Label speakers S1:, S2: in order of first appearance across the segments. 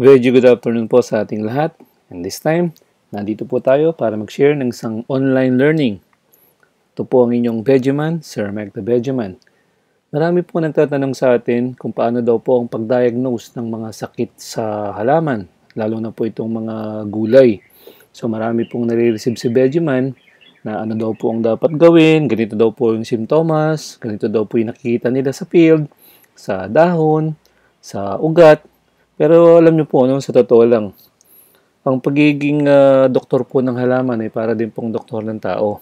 S1: Very good afternoon po sa ating lahat. And this time, nandito po tayo para mag-share ng isang online learning. Ito po ang inyong Vegeman, Sir Mike the Vegeman. Marami po nagtatanong sa atin kung paano daw po ang pag-diagnose ng mga sakit sa halaman, lalo na po itong mga gulay. So marami pong nare-receive si Vegeman na ano daw po ang dapat gawin, ganito daw po yung simptomas, ganito daw po yung nakikita nila sa field, sa dahon, sa ugat. Pero alam niyo po, sa totoo lang, ang pagiging doktor po ng halaman ay para din pong doktor ng tao.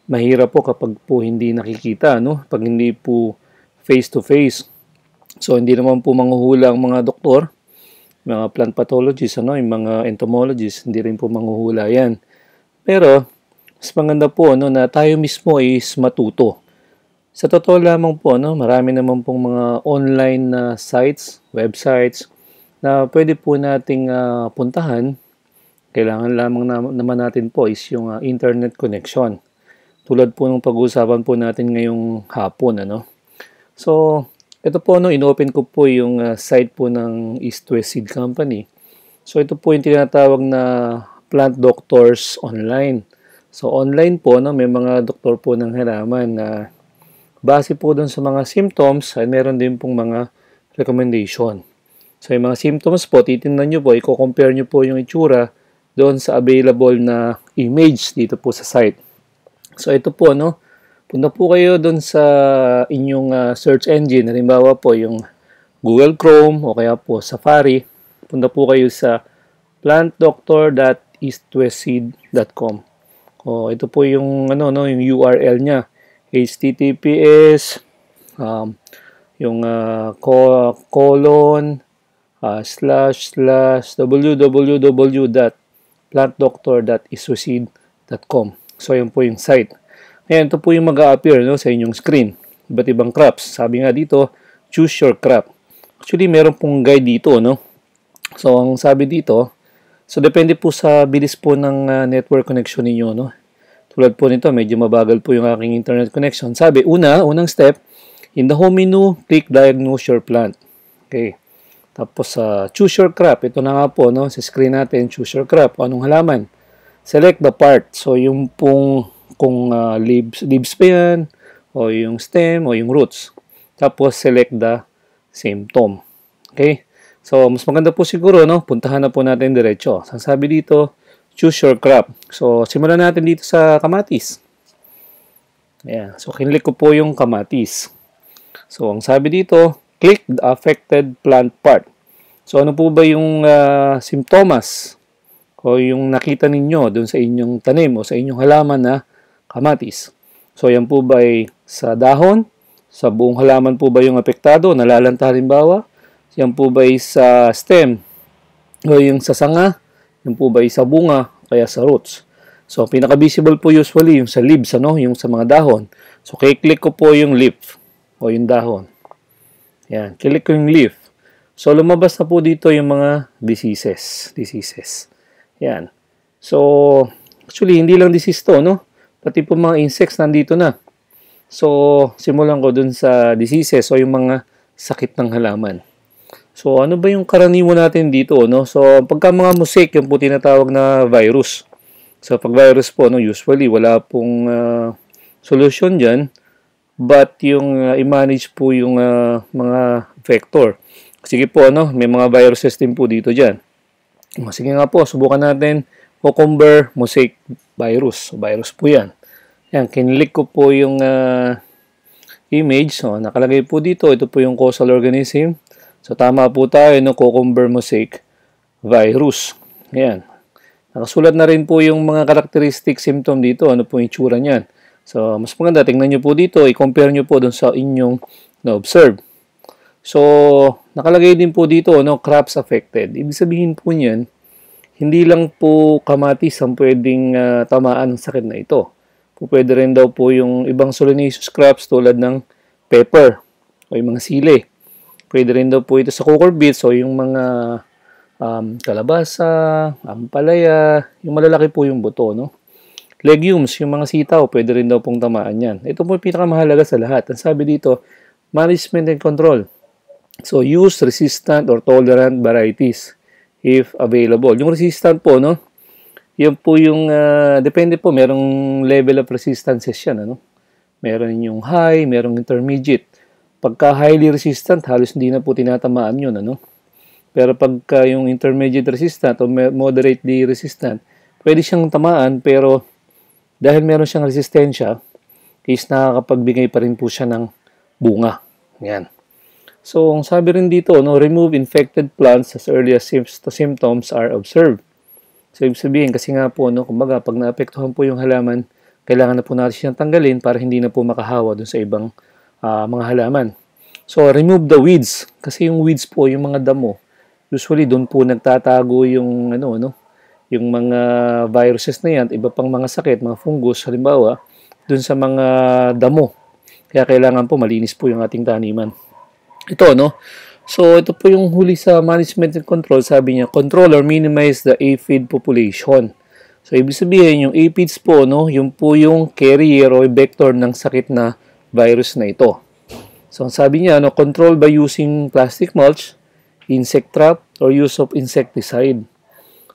S1: Mahirap po kapag po hindi nakikita, pag hindi po face-to-face. So, hindi naman po manghuhula ang mga doktor, mga plant pathologists, yung mga entomologists, hindi rin po manghuhula yan. Pero, mas maganda po na tayo mismo is matuto. Sa totoo lamang po, marami naman pong mga online sites, websites, na pwede po nating puntahan. Kailangan lamang naman natin po is yung internet connection. Tulad po ng pag-uusapan po natin ngayong hapon. So, ito po, inopen ko po yung site po ng East West Seed Company. So, ito po yung tinatawag na Plant Doctors Online. So, online po, may mga doktor po ng halaman na base po dun sa mga symptoms ay meron din pong mga recommendation. So, yung mga symptoms po, titingnan nyo po, i-compare nyo po yung itsura doon sa available na image dito po sa site. So, ito po, punta po kayo doon sa inyong search engine. Halimbawa po, yung Google Chrome o kaya po Safari. Punta po kayo sa plantdoctor.eastwestseed.com. O, ito po yung, yung URL niya. https www.plantdoctor.eastwestseed.com. So, yun po yung site. Ngayon, ito po yung mag-a-appear sa inyong screen. Iba't ibang crops. Sabi nga dito, choose your crop. Actually, meron pong guide dito, So, ang sabi dito, so depende po sa bilis po ng network connection ninyo, Tulad po nito, medyo mabagal po yung aking internet connection. Sabi, unang step, in the home menu, click diagnose your plant. Okay. Tapos, choose your crop. Ito na nga po, sa screen natin, choose your crop. Anong halaman? Select the part. So, yung pong, kung leaves pa yan, o yung stem, o yung roots. Tapos, select the symptom. Okay? So, mas maganda po siguro, puntahan na po natin diretso. Sabi dito, choose your crop. So, simulan natin dito sa kamatis. Ayan. So, kinlik ko po yung kamatis. So, ang sabi dito, click the affected plant part. So, ano po ba yung symptomas o yung nakita ninyo dun sa inyong tanim o sa inyong halaman na kamatis? So, yan po ba ay sa dahon? Sa buong halaman po ba yung apektado? Nalalanta halimbawa? Yan po ba ay sa stem? O yung sa sanga? Yan po ba ay sa bunga? Kaya sa roots? So, pinaka-visible po usually yung sa leaves, yung sa mga dahon. So, kaya-click ko po yung leaf o yung dahon. Yan, click ko yung leaf. So, lumabas na po dito yung mga diseases. Yan. So, actually, hindi lang disease to, Pati po mga insects nandito na. So, simulan ko dun sa diseases o yung mga sakit ng halaman. So, ano ba yung karaniwan natin dito, So, pagka mga mosaic, yung po tinatawag na virus. So, pag virus po, usually, wala pong solution dyan. But yung i-manage po yung mga vector. Sige po, may mga viruses din po dito dyan. Sige nga po, subukan natin cucumber mosaic virus. So, virus po yan. Yan, kinlik ko po yung image. So, nakalagay po dito. Ito po yung causal organism. So, tama po tayo, cucumber mosaic virus. Yan. Nakasulat na rin po yung mga characteristic symptom dito. Ano po yung tsura niyan. So, mas maganda, tingnan nyo po dito, i-compare nyo po dun sa inyong na-observe. So, nakalagay din po dito, crops affected. Ibig sabihin po niyan, hindi lang po kamatis ang pwedeng tamaan ng sakit na ito. Pwede rin daw po yung ibang solanaceous crops tulad ng pepper o yung mga sili. Pwede rin daw po ito sa cocoa beets o yung mga kalabasa, ampalaya, yung malalaki po yung buto, Legumes, yung mga sitaw, pwede rin daw pong tamaan yan. Ito po yung pinakamahalaga sa lahat. Ang sabi dito, management and control. So, use resistant or tolerant varieties. if available. Yung resistant po, no? Yun po yung, depende po, merong level of resistances yan, ano? Meron yung high, merong intermediate. Pagka highly resistant, halos hindi na po tinatamaan yun, ano? Pero pagka yung intermediate resistant o moderately resistant, pwede siyang tamaan, pero dahil meron siyang resistensya, is nakakapagbigay pa rin po siya ng bunga. Yan. So, ang sabi rin dito, no, remove infected plants as early as symptoms are observed. So, ibig sabihin, kasi nga po, no, kumbaga, pag naapektuhan po yung halaman, kailangan na po natin siyang tanggalin para hindi na po makahawa dun sa ibang mga halaman. So, remove the weeds. Kasi yung weeds po, yung mga damo, usually doon po nagtatago yung yung mga viruses na yan, iba pang mga sakit, mga fungus halimbawa, doon sa mga damo. Kaya kailangan po malinis po yung ating taniman. Ito, no? So, ito po yung huli sa management and control. Sabi niya, control or minimize the aphid population. So, ibig sabihin, yung aphids po, no? Yung po yung carrier o vector ng sakit na virus na ito. So, sabi niya, no? Control by using plastic mulch, insect trap, or use of insecticide.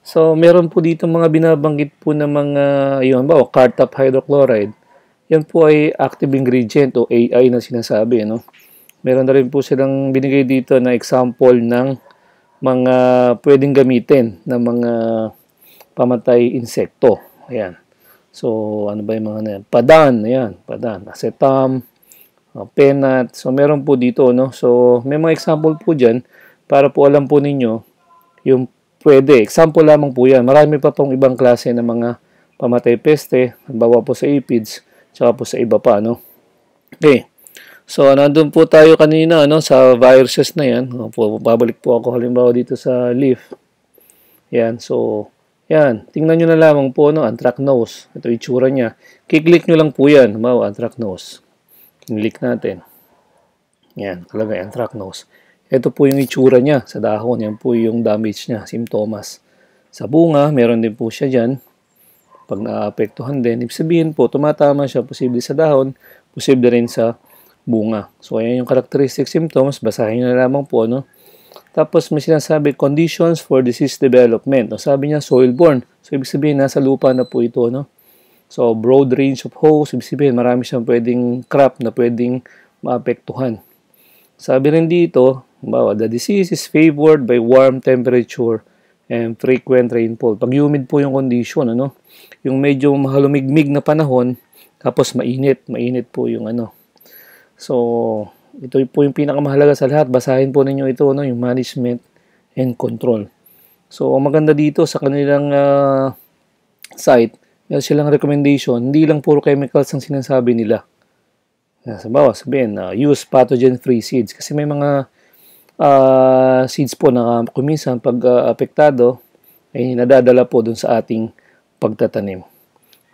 S1: So, meron po dito mga binabanggit po na mga, yun ba, cartap hydrochloride. Yan po ay active ingredient o AI na sinasabi, no? Meron na rin po silang binigay dito na example ng mga pwedeng gamitin na mga pamatay insekto. Ayan. So, ano ba yung mga na yan? Padan, ayan, padan, acetam, penat. So, meron po dito, no? So, may mga example po dyan para po alam po ninyo yung pwede. Example lamang po yan. Marami pa pong ibang klase ng mga pamatay peste, halimbawa po sa aphids, tsaka po sa iba pa, no? Okay. So, nandun po tayo kanina, no, sa viruses na yan. Babalik po ako halimbawa dito sa leaf. Yan. So, yan. Tingnan nyo na lamang po, no, anthracnose. Ito itsura niya. Kiklik nyo lang po yan. Halimbawa, anthracnose. Kinlik natin. Yan. Kalagay, anthracnose. Ito po yung itsura niya sa dahon. Yan po yung damage niya, simptomas. Sa bunga, meron din po siya dyan. Pag naapektuhan din, ibig sabihin po, tumatama siya posible sa dahon, posible rin sa bunga. So, ayan yung characteristic symptoms. Basahin nyo na lamang po, no? Tapos, may sinasabi, conditions for disease development. No? Sabi niya, soil-borne. So, ibig sabihin, nasa lupa na po ito, no? So, broad range of hosts. Ibig sabihin, marami siyang pwedeng crop na pwedeng maapektuhan. Sabi rin dito, the disease is favored by warm temperature and frequent rainfall. Pag humid po yung condition, ano? Yung medyo mahalumigmig na panahon, tapos mainit po yung ano. So, ito po yung pinakamahalaga sa lahat. Basahin po ninyo ito, no? Yung management and control. So, ang maganda dito sa kanilang site, meron silang recommendation. Hindi lang puro chemicals ang sinasabi nila. Sabihin, use pathogen-free seeds. Kasi may mga seeds po na kuminsan pag apektado ay nadadala po dun sa ating pagtatanim.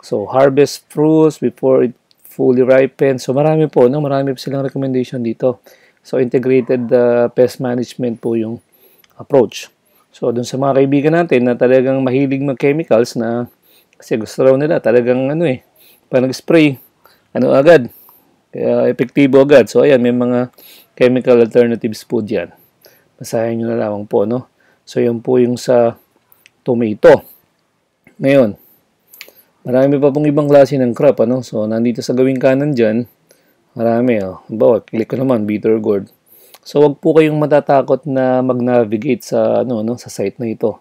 S1: So, harvest fruits before it fully ripened. So, marami po, no? Marami po silang recommendation dito. So, integrated pest management po yung approach. So, dun sa mga kaibigan natin na talagang mahilig mag-chemicals na kasi gusto raw nila talagang pag nag-spray, agad. Kaya epektibo agad. So, ayan, may mga chemical alternatives po dyan. Basahin nyo na lamang po, no? So, yun po yung sa tomato. Ngayon, marami pa pong ibang klase ng crop, ano? So, nandito sa gawing kanan dyan, marami, Bawa, click ko naman, bitter gourd. So, wag po kayong matatakot na mag-navigate sa, sa site na ito.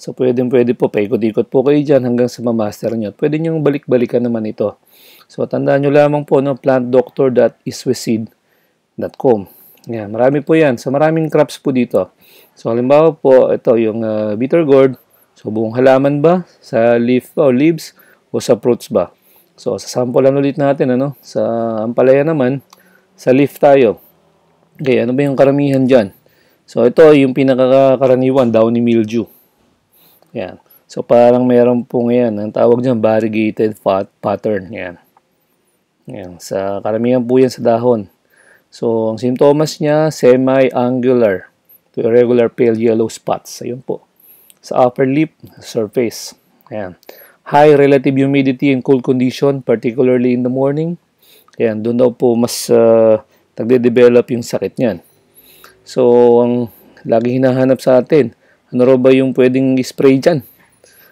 S1: So, pwede po, paikot-ikot po kayo dyan hanggang sa ma-master nyo. Pwede nyo balik-balikan naman ito. So, tandaan nyo lamang po, plantdoctor.isweseed.com. Yan, marami po yan. So, maraming crops po dito. So, halimbawa po, ito yung bitter gourd. So, buong halaman ba? Sa leaf o leaves? O sa fruits ba? So, sasampulan ulit natin, Sa ampalaya naman, sa leaf tayo. Okay, ano ba yung karamihan dyan? So, ito yung pinakakaraniwan, downy mildew. Yan. So, parang meron po ngayon, ang tawag dyan, variegated pattern. Yan. Yan. Sa karamihan po yan sa dahon. So, ang simptomas niya, semi-angular to irregular pale yellow spots. Ayun po. Sa upper lip, surface. Ayan. High relative humidity and cold condition, particularly in the morning. Ayan, doon daw po mas nagde-develop yung sakit niyan. So, ang lagi hinahanap sa atin, ano raw ba yung pwedeng spray dyan.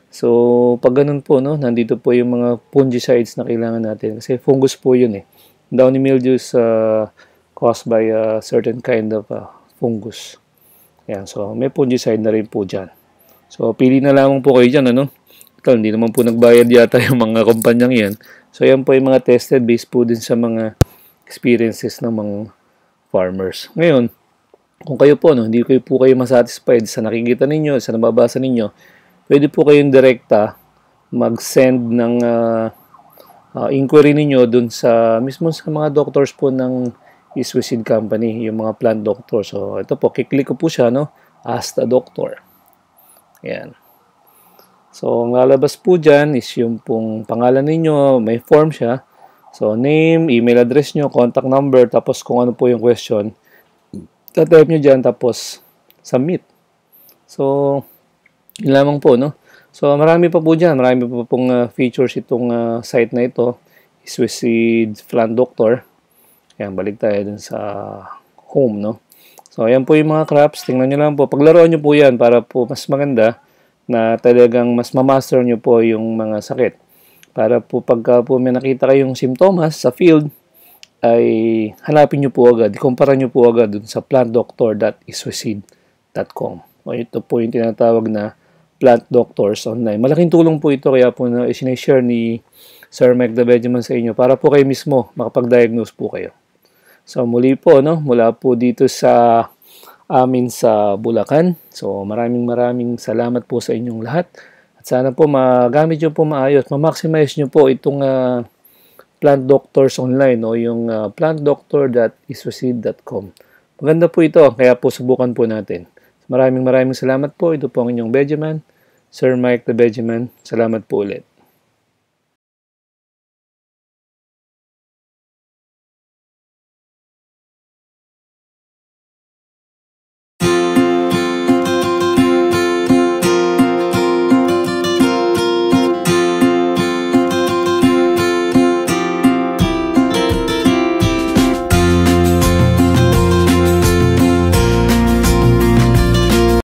S1: So, pag ganun po, no, nandito po yung mga fungicides na kailangan natin. Kasi fungus po yun eh. Downy mildew is caused by a certain kind of fungus. Yan, so may fungicide na rin po dyan. So, pili na lamang po kayo dyan, ano? Ito, hindi naman po nagbayad yata yung mga kumpanyang yan. So, yan po yung mga tested based po din sa mga experiences ng mga farmers. Ngayon, kung kayo po, no, hindi po kayo masatisfied sa nakikita ninyo, sa nababasa ninyo, pwede po kayong direkta mag-send ng inquiry ninyo dun sa mismo sa mga doctors po ng Iswisid Company, yung mga plant doctor. So, ito po, kiklik ko po siya, no? Ask the doctor. Ayan. So, ang lalabas po dyan is yung pong pangalan ninyo, may form siya. So, name, email address nyo, contact number, tapos kung ano po yung question, tatype nyo dyan, tapos submit. So, yun lamang po, no? So, marami pa po dyan. Marami pa pong features itong site na ito. Iswisid Plant Doctor. Ayan, balik tayo dun sa home, no? So, ayan po yung mga crops. Tingnan nyo lang po. Paglaruan nyo po yan para po mas maganda na talagang mas mamaster nyo po yung mga sakit. Para po pagka po may nakita kayong simptomas sa field, ay hanapin nyo po agad, ikumpara nyo po agad dun sa plantdoctor.iswisid.com. O ito po yung tinatawag na Plant Doctors Online. Malaking tulong po ito kaya po na isinashare ni Sir Mike the Benjamin sa inyo para po kayo mismo makapag-diagnose po kayo. So muli po, no, mula po dito sa amin sa Bulacan. So maraming salamat po sa inyong lahat. At sana po magamit nyo po maayos, ma-maximize nyo po itong Plant Doctors Online o yung plantdoctor.iswisid.com. Maganda po ito, kaya po subukan po natin. Maraming salamat po. Ito po ang inyong Benjamin, Sir Mike the Benjamin. Salamat po ulit.